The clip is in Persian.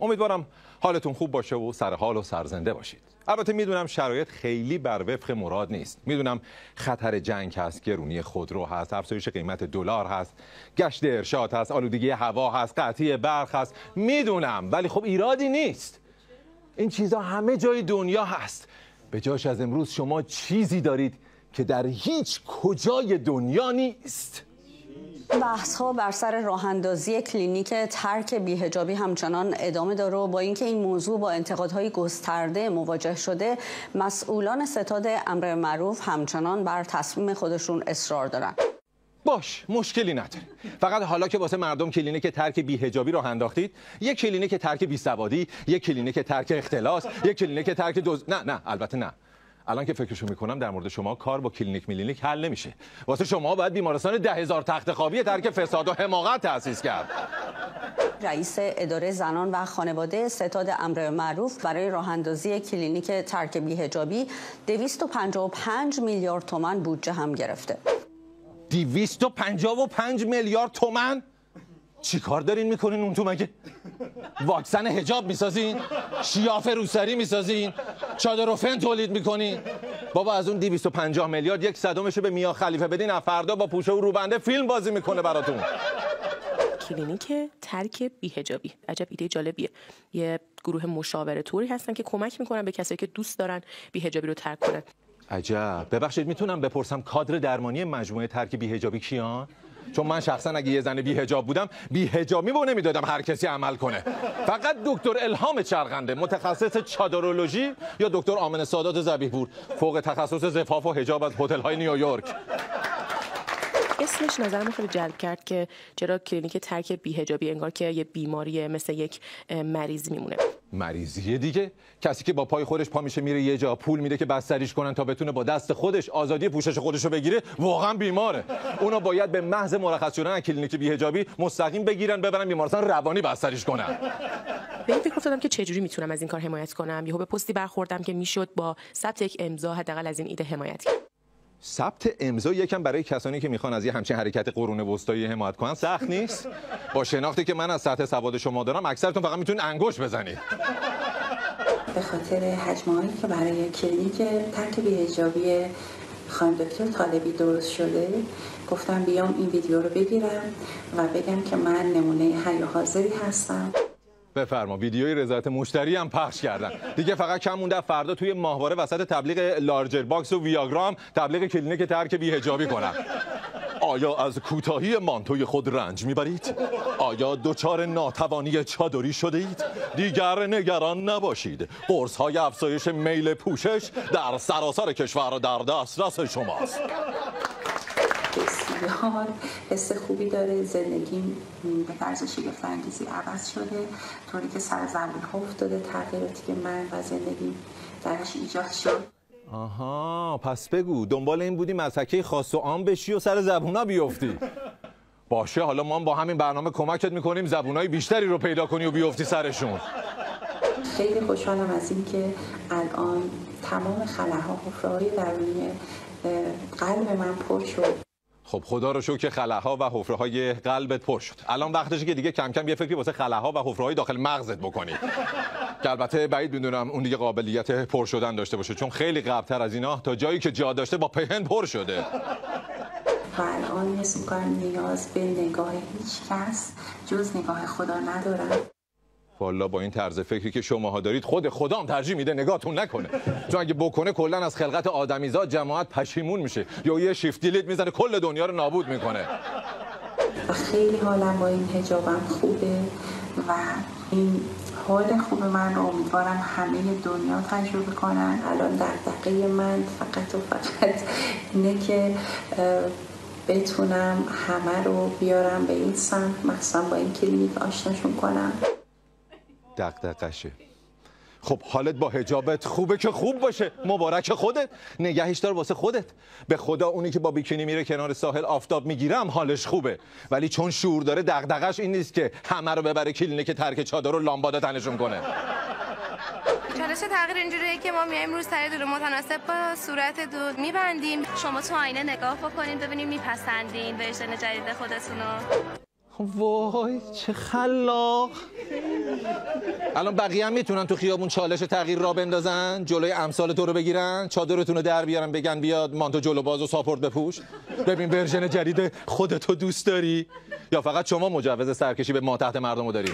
امیدوارم حالتون خوب باشه و سر حال و سرزنده باشید. البته میدونم شرایط خیلی بر وفق مراد نیست. میدونم خطر جنگ هست، گرونی خودرو هست، افزایش قیمت دلار هست، گشت ارشاد هست، آلودگی هوا هست، قطعی برق هست. میدونم، ولی خب ایرادی نیست. این چیزا همه جای دنیا هست. به جاش از امروز شما چیزی دارید که در هیچ کجای دنیا نیست. بحث‌ها بر سر راه‌اندازی کلینیک ترک بی‌حجابی همچنان ادامه داره و با اینکه این موضوع با انتقادهای گسترده مواجه شده، مسئولان ستاد امر معروف همچنان بر تصمیم خودشون اصرار دارن. باش، مشکلی نداره. فقط حالا که واسه مردم کلینیک ترک بی‌حجابی راه انداختید، یک کلینیک ترک بی‌سوادی، یک کلینیک ترک اختلاس، یک کلینیک ترک نه، البته نه. الان که فکرشو میکنم در مورد شما کار با کلینیک میلینیک حل نمیشه. واسه شما باید بیمارستان 10,000 تخت خوابی ترک فساد و حماقت تأسیس کرد. رئیس اداره زنان و خانواده ستاد امر معروف برای راه اندازی کلینیک ترک بی‌حجابی 255 میلیارد تومان بودجه هم گرفته. 255 میلیارد تومان؟ چی کار دارین میکنین اون تو مگه؟ واکسن حجاب میسازین؟ شیاف روسری میسازین؟ چادر و فن تولید میکنین؟ بابا از اون 250 میلیارد یک صدمشو به میا خلیفه بدین، از فردا با پوشه و روبنده فیلم بازی میکنه براتون. کلینیک ترک بی‌حجابی عجب ایده جالبیه. یه گروه مشاوره توری هستن که کمک میکنن به کسایی که دوست دارن بی‌حجابی رو ترک کنن. عجب. ببخشید میتونم بپرسم کادر درمانی مجموعه ترک بی‌حجابی کیان؟ چون من شخصا اگه یه زن بی‌حجاب بودم بی‌حجابی رو نمیدادم هر کسی عمل کنه. فقط دکتر الهام چرغنده متخصص چادرولوژی یا دکتر آمنه سادات ذبیح‌پور فوق تخصص زفاف و حجاب از هتل‌های نیویورک. اسمش نظرمو خیلی جلب کرد که چرا کلینیک ترک بی‌حجابی انگار که یه بیماری مثل یک مریض میمونه. مریضیه دیگه. کسی که با پای خودش پا میشه میره یه جا پول میده که بستریش کنن تا بتونه با دست خودش آزادی پوشش خودش رو بگیره، واقعا بیماره. اونا باید به محض مرخص شدن از کلینیک بی‌حجابی مستقیم بگیرن ببرن بیمارستان روانی بستریش کنن. به این فکر افتادم که چجوری میتونم از این کار حمایت کنم. یهو به پستی برخوردم که میشد با ثبت یک امضا حداقل از این ایده حمایت کنم. ثبت امضا یکم برای کسانی که میخوان از یه همچین حرکت قرون وسطایی حمایت کنن سخت نیست. با شناختی که من از سطح سواد شما دارم اکثرتون فقط میتونید انگشت بزنید. به خاطر حجم‌هایی که برای کلینیک ترک بی‌حجابی خانم دکتر طالبی درست شده، گفتم بیام این ویدیو رو بگیرم و بگم که من نمونه حی و حاضری هستم. بفرما. ویدیوی رضایت مشتری هم پخش کردن. دیگه فقط کم مونده فردا توی ماهواره وسط تبلیغ لارجر باکس و ویاگرام تبلیغ کلینیک ترک بی‌حجابی کنن. آیا از کوتاهی مانتوی خود رنج میبرید؟ آیا دچار ناتوانی چادری شده اید؟ دیگر نگران نباشید. قرص‌های افزایش میل پوشش در سراسر کشور در دسترس شماست. بسیار حس خوبی داره. زندگیم به طرز شگفت‌انگیزی عوض شده، طوری که سر زبون افتاده. تغییراتی که من و زندگی درش ایجاد شد. آها، پس بگو دنبال این بودی مسکه خاص و عام بشی و سر زبونا بیفتی. باشه، حالا ما هم با همین برنامه کمکت میکنیم زبونای بیشتری رو پیدا کنی و بیفتی سرشون. خیلی خوشحالم از این که الان تمام خلاها و حفره‌های درونی قلب من پر شد. خب خدا رو شکر که خلاها و حفره‌های قلبت پر شد. الان وقتشه که دیگه کم کم یه فکری واسه خلاها و حفره‌های داخل مغزت بکنی. که البته بعید میدونم اون دیگه قابلیت پر شدن داشته باشه، چون خیلی قبل‌تر از اینا تا جایی که جا داشته با پهن پر شده. و الان حس می‌کنم نیاز به نگاه هیچ کس جز نگاه خدا ندارم. والا با این طرز فکری که شماها دارید خود خدام ترجیح میده نگاهتون نکنه، چون اگه بکنه کلا از خلقت آدمیزاد جماعت پشیمون میشه یا یه شیفت دیلیت میزنه کل دنیا رو نابود میکنه. و خیلی حالم با این حجابم خوبه و این حال خوب من رو امیدوارم همه دنیا تجربه کنن. الان دغدغه من فقط و فقط اینه که بتونم همه رو بیارم به این سمت، مخصوصا با این کلینیک آشناشون کنم. دغدغشه. خب حالت با حجابت خوبه که خوب باشه، مبارک خودت، نگهش دار واسه خودت. به خدا اونی که با بیکینی میره کنار ساحل آفتاب میگیرم حالش خوبه، ولی چون شور داره دغدغش این نیست که همه رو ببره کلینیک ترک چادر و لامبادا تنشون کنه. چالش تغییر اینجوریه که ما میایم روز سری دور متناسب با صورت دود میبندیم. شما تو آینه نگاه بکنید ببینید میپسندین ورژن جدید خودتونو. وای چه خلاق. الان بقیه هم میتونن تو خیابون چالش تغییر را بندازن، جلوی امثال تو رو بگیرن، چادرتون رو در بیارن بگن بیاد مانتو جلو باز و ساپورت بپوش. ببین ورژن جدید خودتو دوست داری یا فقط شما مجوز سرکشی به ما تحت مردمو داری؟